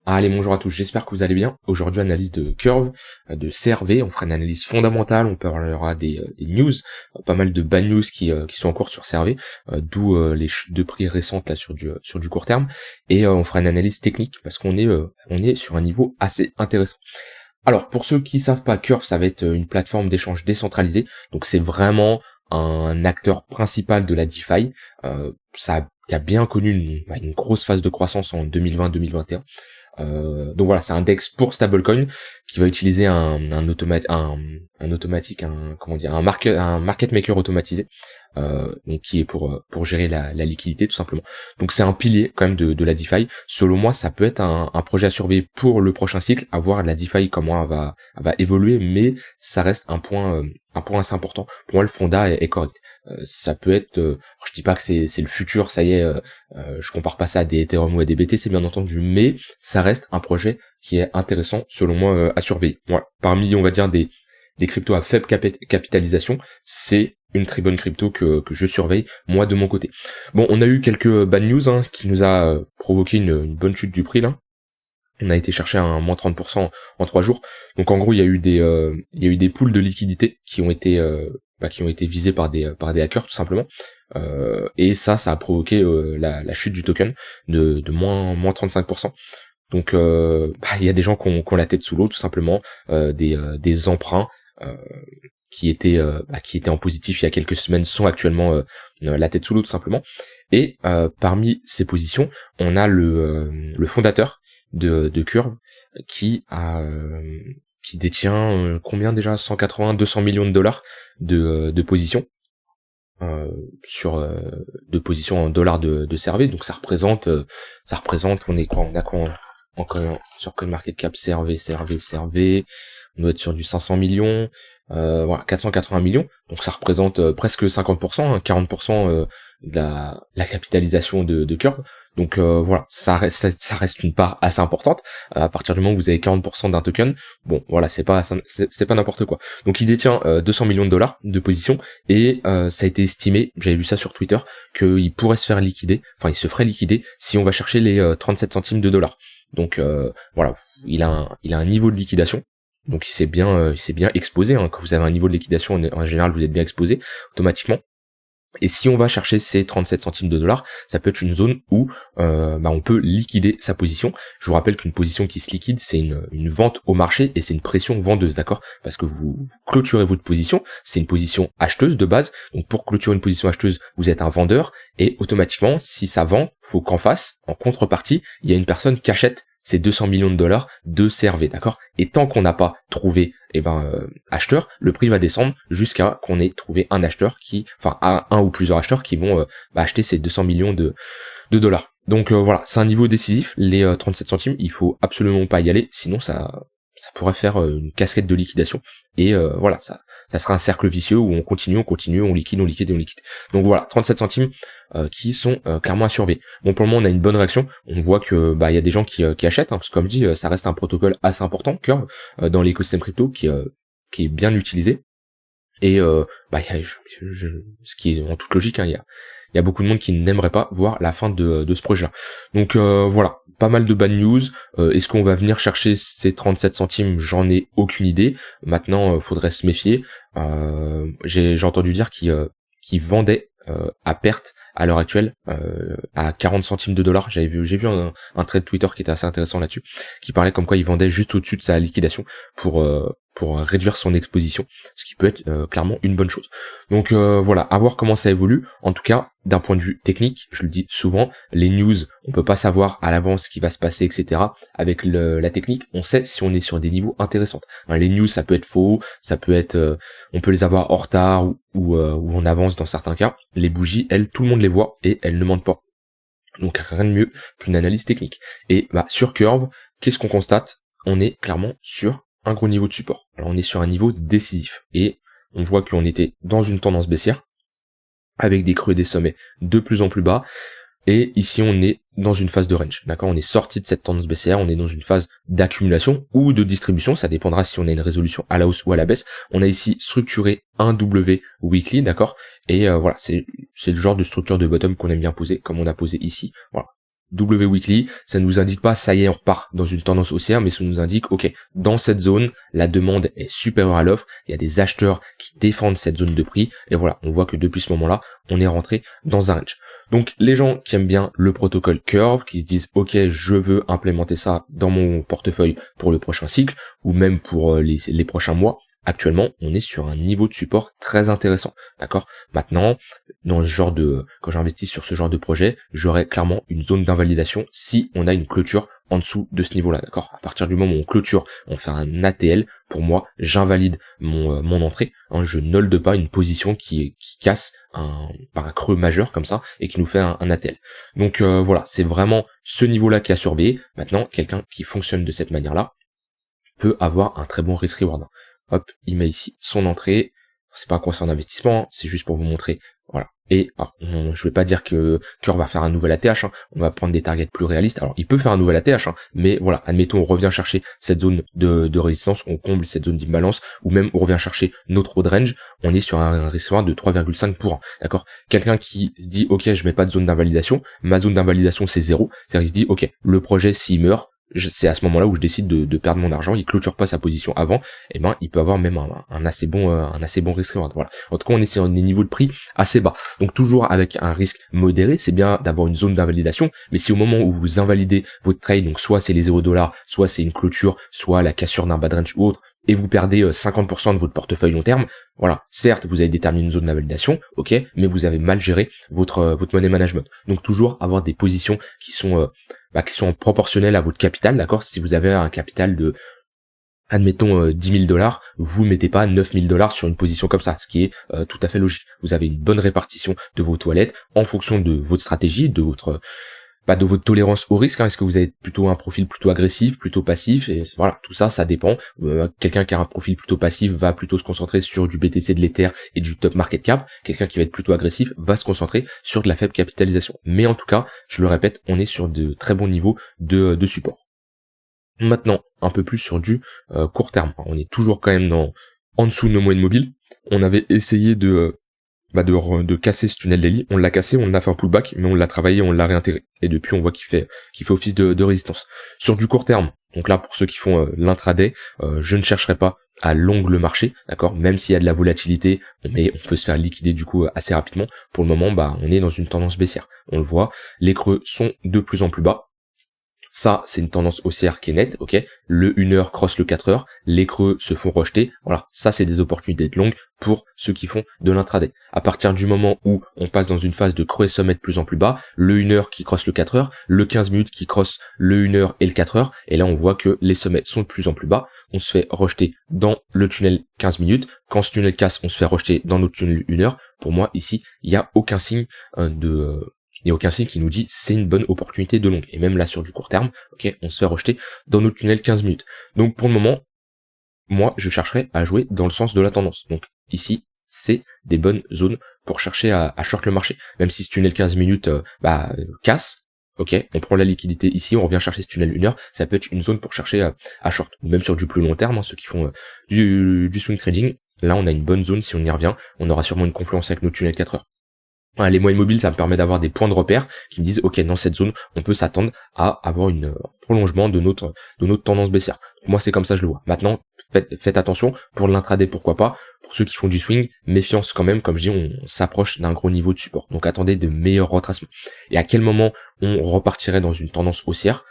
Allez, bonjour à tous, j'espère que vous allez bien. Aujourd'hui, analyse de curve, de CRV, on fera une analyse fondamentale, on parlera des news, pas mal de bad news qui sont en cours sur CRV, d'où les chutes de prix récentes là sur du court terme, et on fera une analyse technique parce qu'on est sur un niveau assez intéressant. Alors, pour ceux qui savent pas, Curve, ça va être une plateforme d'échange décentralisée, donc c'est vraiment un acteur principal de la DeFi. Ça a bien connu une grosse phase de croissance en 2020-2021. Donc voilà, c'est un DEX pour stablecoin qui va utiliser un automatique, un market maker automatisé, donc qui est pour gérer la liquidité tout simplement. Donc c'est un pilier quand même de la DeFi. Selon moi, ça peut être un projet à surveiller pour le prochain cycle, à voir la DeFi comment elle va évoluer, mais ça reste un point assez important. Pour moi, le fonda est correct. Ça peut être, je dis pas que c'est le futur, ça y est, je compare pas ça à des Ethereum ou à des BTC bien entendu, mais ça reste un projet qui est intéressant selon moi à surveiller. Voilà. Parmi, on va dire, des cryptos à faible capitalisation, c'est une très bonne crypto que je surveille moi de mon côté. Bon, on a eu quelques bad news qui nous a provoqué une bonne chute du prix là. On a été chercher un moins 30% en 3 jours. Donc en gros, il y a eu des pools de liquidités qui ont été visés par des hackers tout simplement. Et ça a provoqué la chute du token de moins 35%. Donc il y a des gens qui ont la tête sous l'eau tout simplement, des emprunts qui étaient en positif il y a quelques semaines sont actuellement la tête sous l'eau tout simplement. Et parmi ces positions, on a le fondateur de Curve qui détient combien déjà 200 millions de dollars de positions de positions en dollars de CRV. Donc ça représente on est quoi, on a quoi encore sur CoinMarketCap CRV, on doit être sur du 500 millions, voilà, 480 millions, donc ça représente presque 50%, 40% de la capitalisation de Curve. Donc voilà, ça reste une part assez importante. À partir du moment où vous avez 40% d'un token, bon voilà, c'est pas n'importe quoi. Donc il détient 200 millions de dollars de position et ça a été estimé, j'avais vu ça sur Twitter, qu'il pourrait se faire liquider, enfin il se ferait liquider si on va chercher les 37 centimes de dollars. Donc voilà, il a un niveau de liquidation. Donc il s'est bien exposé, hein. Quand vous avez un niveau de liquidation, en général vous êtes bien exposé automatiquement. Et si on va chercher ces 37 centimes de dollars, ça peut être une zone où on peut liquider sa position. Je vous rappelle qu'une position qui se liquide, c'est une vente au marché et c'est une pression vendeuse, d'accord? Parce que vous clôturez votre position, c'est une position acheteuse de base. Donc pour clôturer une position acheteuse, vous êtes un vendeur et automatiquement, si ça vend, faut qu'en face, en contrepartie, il y a une personne qui achète ces 200 millions de dollars de CRV, d'accord? Et tant qu'on n'a pas trouvé acheteur, le prix va descendre jusqu'à qu'on ait trouvé un acheteur un ou plusieurs acheteurs qui vont acheter ces 200 millions de dollars. Donc voilà, c'est un niveau décisif, les 37 centimes, il faut absolument pas y aller, sinon ça pourrait faire une casquette de liquidation, et voilà, ça sera un cercle vicieux où on continue, on liquide. Donc voilà, 37 centimes qui sont clairement à surveiller. Bon, pour le moment, on a une bonne réaction, on voit que il y a des gens qui achètent, hein, parce que comme dit, ça reste un protocole assez important, Curve, dans l'écosystème crypto, qui est bien utilisé, et ce qui est en toute logique, hein, il y a beaucoup de monde qui n'aimerait pas voir la fin de ce projet-là. Donc voilà, pas mal de bad news. Est-ce qu'on va venir chercher ces 37 centimes? J'en ai aucune idée. Maintenant, faudrait se méfier. J'ai entendu dire qu'ils vendaient à perte à l'heure actuelle à 40 centimes de dollars. J'ai vu un thread Twitter qui était assez intéressant là-dessus, qui parlait comme quoi il vendait juste au-dessus de sa liquidation pour réduire son exposition, ce qui peut être clairement une bonne chose. Donc voilà, à voir comment ça évolue. En tout cas, d'un point de vue technique, je le dis souvent, les news, on peut pas savoir à l'avance ce qui va se passer, etc. Avec la technique, on sait si on est sur des niveaux intéressants. Hein, les news, ça peut être faux, ça peut être, on peut les avoir en retard ou en avance dans certains cas. Les bougies, elles, tout le monde les voit et elles ne mentent pas. Donc rien de mieux qu'une analyse technique. Et sur Curve, qu'est-ce qu'on constate? On est clairement sur un gros niveau de support. Alors on est sur un niveau décisif et on voit qu'on était dans une tendance baissière avec des creux et des sommets de plus en plus bas, et ici on est dans une phase de range, d'accord? On est sorti de cette tendance baissière, on est dans une phase d'accumulation ou de distribution, ça dépendra si on a une résolution à la hausse ou à la baisse. On a ici structuré un W weekly, d'accord? Et voilà, c'est le genre de structure de bottom qu'on aime bien poser, comme on a posé ici. Voilà, W weekly, ça nous indique pas ça y est on repart dans une tendance haussière, mais ça nous indique ok, dans cette zone la demande est supérieure à l'offre, il y a des acheteurs qui défendent cette zone de prix, et voilà, on voit que depuis ce moment-là on est rentré dans un range. Donc les gens qui aiment bien le protocole Curve, qui se disent ok, je veux implémenter ça dans mon portefeuille pour le prochain cycle ou même pour les prochains mois, actuellement on est sur un niveau de support très intéressant, d'accord. Maintenant dans ce genre de, quand j'investis sur ce genre de projet, j'aurai clairement une zone d'invalidation si on a une clôture en dessous de ce niveau-là, d'accord. À partir du moment où on clôture, on fait un ATL, pour moi j'invalide mon entrée, hein, je nolde pas une position qui casse par un creux majeur comme ça et qui nous fait un ATL. Donc voilà, c'est vraiment ce niveau-là qui a surveillé. Maintenant quelqu'un qui fonctionne de cette manière-là peut avoir un très bon risk reward. Hop, il met ici son entrée. C'est pas un conseil en investissement, hein, c'est juste pour vous montrer. Voilà. Et alors, je vais pas dire que Curve va faire un nouvel ATH, hein, on va prendre des targets plus réalistes. Alors il peut faire un nouvel ATH, hein, mais voilà, admettons on revient chercher cette zone de résistance, on comble cette zone d'imbalance, ou même on revient chercher notre haut de range, on est sur un risk reward de 3,5 pour 1. D'accord. Quelqu'un qui se dit ok, je mets pas de zone d'invalidation, ma zone d'invalidation c'est 0, c'est-à-dire il se dit ok, le projet s'il meurt, c'est à ce moment-là où je décide de perdre mon argent, il clôture pas sa position avant, et ben il peut avoir même un assez bon risk reward. Voilà. En tout cas, on est sur des niveaux de prix assez bas. Donc toujours avec un risque modéré, c'est bien d'avoir une zone d'invalidation, mais si au moment où vous invalidez votre trade, donc soit c'est les 0$, soit c'est une clôture, soit la cassure d'un bad range ou autre, et vous perdez 50% de votre portefeuille long terme, voilà, certes vous avez déterminé une zone d'invalidation, ok, mais vous avez mal géré votre money management. Donc toujours avoir des positions qui sont proportionnelles à votre capital, d'accord. Si vous avez un capital de, admettons 10 000$, vous mettez pas 9 000$ sur une position comme ça, ce qui est tout à fait logique. Vous avez une bonne répartition de vos toilettes en fonction de votre stratégie, de votre tolérance au risque, hein. Est-ce que vous avez plutôt un profil plutôt agressif, plutôt passif, et voilà, tout ça, ça dépend. Quelqu'un qui a un profil plutôt passif va plutôt se concentrer sur du BTC, de l'Ether et du top market cap. Quelqu'un qui va être plutôt agressif va se concentrer sur de la faible capitalisation. Mais en tout cas, je le répète, on est sur de très bons niveaux de support. Maintenant, un peu plus sur du court terme. On est toujours quand même en dessous de nos moyennes mobiles. On avait essayé de casser ce tunnel daily, on l'a cassé, on a fait un pullback, mais on l'a travaillé, on l'a réintégré. Et depuis, on voit qu'il fait office de résistance. Sur du court terme, donc là, pour ceux qui font l'intraday, je ne chercherai pas à longue le marché, d'accord, même s'il y a de la volatilité, mais on peut se faire liquider du coup assez rapidement. Pour le moment, on est dans une tendance baissière. On le voit, les creux sont de plus en plus bas. Ça, c'est une tendance haussière qui est nette, ok. Le 1h cross le 4h, les creux se font rejeter. Voilà, ça c'est des opportunités de longue pour ceux qui font de l'intraday. À partir du moment où on passe dans une phase de creux et sommet de plus en plus bas, le 1h qui cross le 4h, le 15 minutes qui cross le 1h et le 4h, et là on voit que les sommets sont de plus en plus bas. On se fait rejeter dans le tunnel 15 minutes. Quand ce tunnel casse, on se fait rejeter dans notre tunnel 1h. Pour moi, ici, il n'y a aucun signe il n'y a aucun signe qui nous dit c'est une bonne opportunité de longue. Et même là sur du court terme, ok, on se fait rejeter dans notre tunnel 15 minutes. Donc pour le moment, moi je chercherai à jouer dans le sens de la tendance. Donc ici, c'est des bonnes zones pour chercher à short le marché. Même si ce tunnel 15 minutes casse, ok, on prend la liquidité ici, on revient chercher ce tunnel 1 heure, ça peut être une zone pour chercher à short. Ou même sur du plus long terme, hein, ceux qui font du swing trading, là on a une bonne zone, si on y revient, on aura sûrement une confluence avec notre tunnel 4 heures. Voilà, les moyennes mobiles, ça me permet d'avoir des points de repère qui me disent, ok, dans cette zone, on peut s'attendre à avoir une prolongement de notre tendance baissière. Moi, c'est comme ça que je le vois. Maintenant, faites attention, pour l'intraday, pourquoi pas. Pour ceux qui font du swing, méfiance quand même, comme je dis, on s'approche d'un gros niveau de support. Donc attendez de meilleurs retracements. Et à quel moment on repartirait dans une tendance haussière?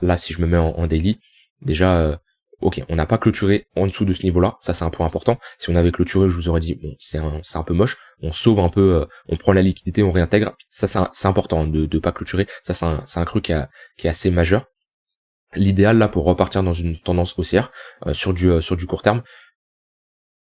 Là, si je me mets en daily, déjà... ok, on n'a pas clôturé en dessous de ce niveau-là, ça c'est un point important. Si on avait clôturé, je vous aurais dit, bon, c'est un peu moche, on sauve un peu, on prend la liquidité, on réintègre. Ça c'est important de pas clôturer, ça c'est un creux qui est assez majeur. L'idéal là pour repartir dans une tendance haussière sur du court terme,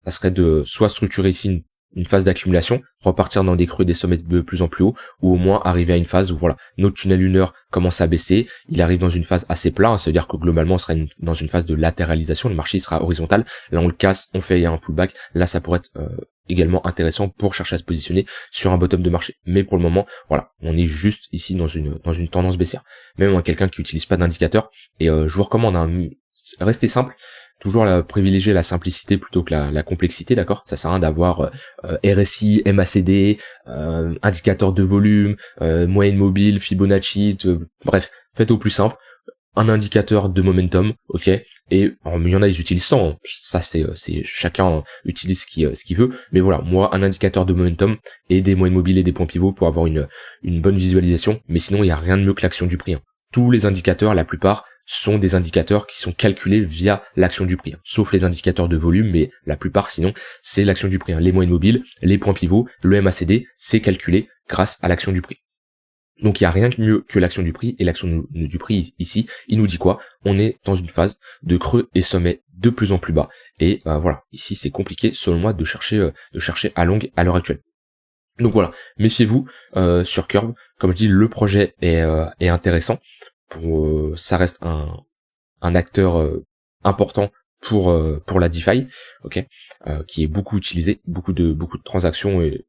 ça serait de soit structurer ici une phase d'accumulation, repartir dans des creux, des sommets de plus en plus haut, ou au moins arriver à une phase où voilà, notre tunnel 1 heure commence à baisser, il arrive dans une phase assez plat, hein, c'est-à-dire que globalement on sera dans une phase de latéralisation, le marché sera horizontal, là on le casse, on fait un pullback, là ça pourrait être également intéressant pour chercher à se positionner sur un bottom de marché. Mais pour le moment, voilà, on est juste ici dans une tendance baissière. Même quelqu'un qui utilise pas d'indicateur, et je vous recommande, restez simple. toujours privilégier la simplicité plutôt que la complexité, d'accord? Ça sert à rien d'avoir RSI, MACD, indicateur de volume, moyenne mobile, Fibonacci, bref, faites au plus simple. Un indicateur de momentum, ok, et alors, il y en a ils utilisent ça, hein. Ça c'est chacun utilise ce qu'il veut, mais voilà, moi un indicateur de momentum et des moyennes mobiles et des points pivots pour avoir une bonne visualisation, mais sinon il y a rien de mieux que l'action du prix, hein. Tous les indicateurs, la plupart sont des indicateurs qui sont calculés via l'action du prix, hein. Sauf les indicateurs de volume, mais la plupart sinon c'est l'action du prix, hein. Les moyennes mobiles, les points pivots, le MACD, c'est calculé grâce à l'action du prix. Donc il n'y a rien de mieux que l'action du prix, et l'action du prix ici, il nous dit quoi? On est dans une phase de creux et sommet de plus en plus bas, et voilà, ici c'est compliqué selon moi de chercher à longue à l'heure actuelle. Donc voilà, méfiez-vous sur Curve, comme je dis, le projet est intéressant, ça reste un acteur important pour la DeFi, ok, qui est beaucoup utilisé, beaucoup de transactions, et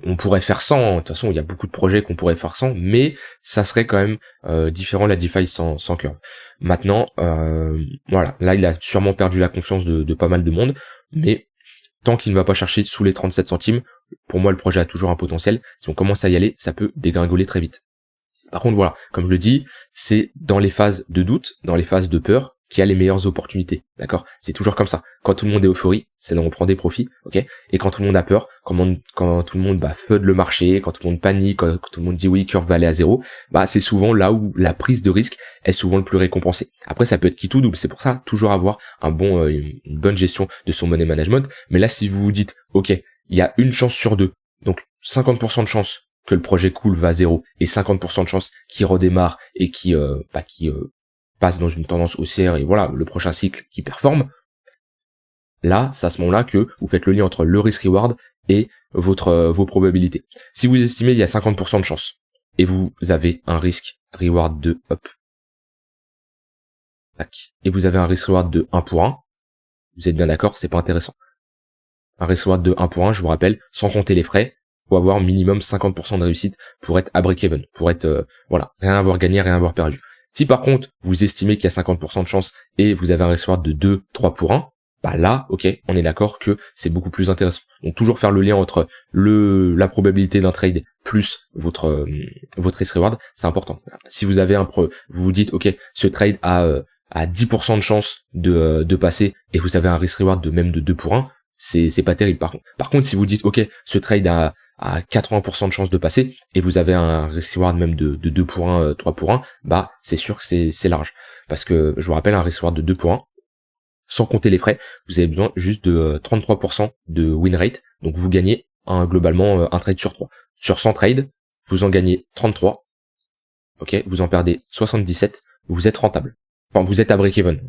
on pourrait faire sans, hein. De toute façon il y a beaucoup de projets qu'on pourrait faire sans, mais ça serait quand même différent la DeFi sans Curve. Maintenant, voilà, là il a sûrement perdu la confiance de pas mal de monde, mais tant qu'il ne va pas chercher sous les 37 centimes, pour moi le projet a toujours un potentiel. Si on commence à y aller, ça peut dégringoler très vite. Par contre voilà, comme je le dis, c'est dans les phases de doute, dans les phases de peur, qu'il y a les meilleures opportunités, d'accord? C'est toujours comme ça. Quand tout le monde est euphorie, c'est là où on prend des profits, ok? Et quand tout le monde a peur, quand tout le monde feud le marché, quand tout le monde panique, quand tout le monde dit oui, Curve va aller à zéro, c'est souvent là où la prise de risque est souvent le plus récompensée. Après, ça peut être qui tout double, c'est pour ça, toujours avoir une bonne gestion de son money management. Mais là, si vous vous dites, ok, il y a une chance sur deux, donc 50% de chance que le projet cool va à zéro, et 50% de chance qu'il redémarre et qui passe dans une tendance haussière, et voilà, le prochain cycle qui performe, là, c'est à ce moment-là que vous faites le lien entre le risk-reward et vos probabilités. Si vous estimez il y a 50% de chance, et vous avez un risk-reward de, et vous avez un risk-reward de 1 pour 1, vous êtes bien d'accord, c'est pas intéressant. Un risk-reward de 1 pour 1, je vous rappelle, sans compter les frais, faut avoir minimum 50% de réussite pour être à break-even, pour être, rien avoir gagné, rien avoir perdu. Si par contre, vous estimez qu'il y a 50% de chance et vous avez un risk-reward de 2, 3 pour 1, là, ok, on est d'accord que c'est beaucoup plus intéressant. Donc toujours faire le lien entre la probabilité d'un trade plus votre risk-reward, c'est important. Si vous avez vous vous dites, ok, ce trade a 10% de chance de passer, et vous avez un risk-reward de 2 pour 1, c'est pas terrible par contre. Par contre, si vous dites, ok, ce trade a 80% de chance de passer, et vous avez un risk-reward même de 2 pour 1, 3 pour 1, c'est sûr que c'est large. Parce que, je vous rappelle, un risk-reward de 2 pour 1, sans compter les frais, vous avez besoin juste de 33% de win rate, donc vous gagnez globalement un trade sur 3. Sur 100 trades, vous en gagnez 33, ok, vous en perdez 77, vous êtes rentable. Enfin, vous êtes à break-even.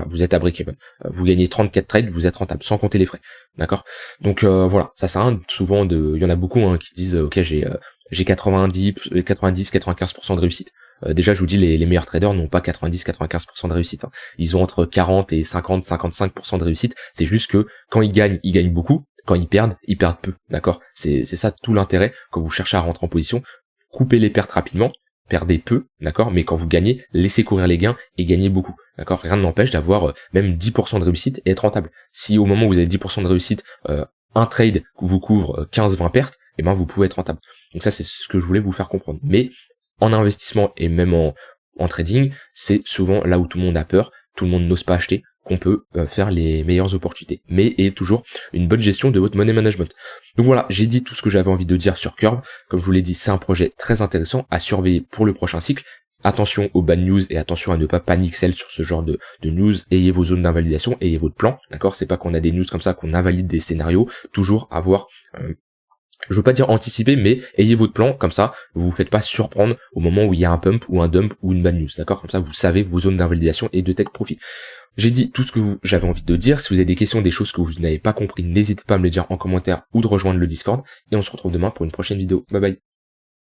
Vous êtes à break-even. Vous gagnez 34 trades, vous êtes rentable, sans compter les frais. D'accord? Donc, voilà. Ça sert à rien, souvent il y en a beaucoup, qui disent, ok, j'ai 95% de réussite. Déjà, je vous dis, les meilleurs traders n'ont pas 90-95% de réussite, hein. Ils ont entre 40 et 50-55% de réussite. C'est juste que, quand ils gagnent beaucoup. Quand ils perdent peu. D'accord? C'est ça tout l'intérêt quand vous cherchez à rentrer en position. Coupez les pertes rapidement. Perdez peu, d'accord, mais quand vous gagnez, laissez courir les gains et gagnez beaucoup, d'accord. Rien ne n'empêche d'avoir même 10% de réussite et être rentable. Si au moment où vous avez 10% de réussite, un trade vous couvre 15-20 pertes, vous pouvez être rentable. Donc ça, c'est ce que je voulais vous faire comprendre. Mais en investissement et même en trading, c'est souvent là où tout le monde a peur, tout le monde n'ose pas acheter, qu'on peut faire les meilleures opportunités, mais et toujours une bonne gestion de votre money management. Donc voilà, j'ai dit tout ce que j'avais envie de dire sur Curve. Comme je vous l'ai dit, c'est un projet très intéressant à surveiller pour le prochain cycle. Attention aux bad news et attention à ne pas panic sell sur ce genre de news. Ayez vos zones d'invalidation, ayez votre plan, d'accord. C'est pas qu'on a des news comme ça qu'on invalide des scénarios. Toujours avoir je veux pas dire anticiper, mais ayez votre plan, comme ça, vous vous faites pas surprendre au moment où il y a un pump ou un dump ou une bad news, d'accord. Comme ça, vous savez vos zones d'invalidation et de take profit. J'ai dit tout ce que j'avais envie de dire. Si vous avez des questions, des choses que vous n'avez pas compris, n'hésitez pas à me les dire en commentaire ou de rejoindre le Discord. Et on se retrouve demain pour une prochaine vidéo. Bye bye.